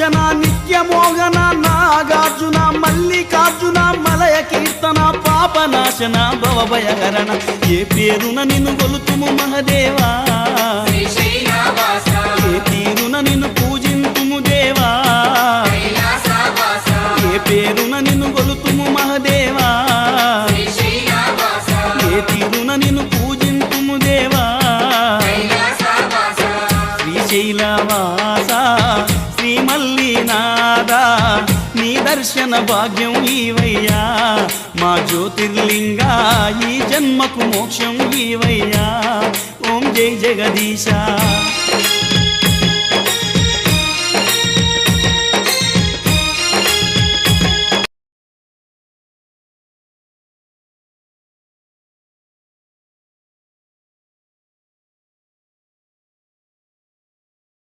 నాగభూషణ నిత్యమోహన నాగార్జున మల్లికార్జున మలయ కీర్తన పాపనాశన భవభయహరణ ఏ పేరున నిన్ను గొలుతుము మహదేవా ఏ తీరున నిన్ను పూజింతుము దేవా ఏ పేరున నిన్ను గొలుతుము మహదేవా ఏ తీరున నిన్ను పూజింతుము దేవా శ్రీశైలవాస శ్రీ మల్లినాథ నీ దర్శన భాగ్యం ఈవయ్యా మా జ్యోతిర్లింగ ఈ జన్మకు మోక్షం ఈవయ్యా ఓం జై జగదీశ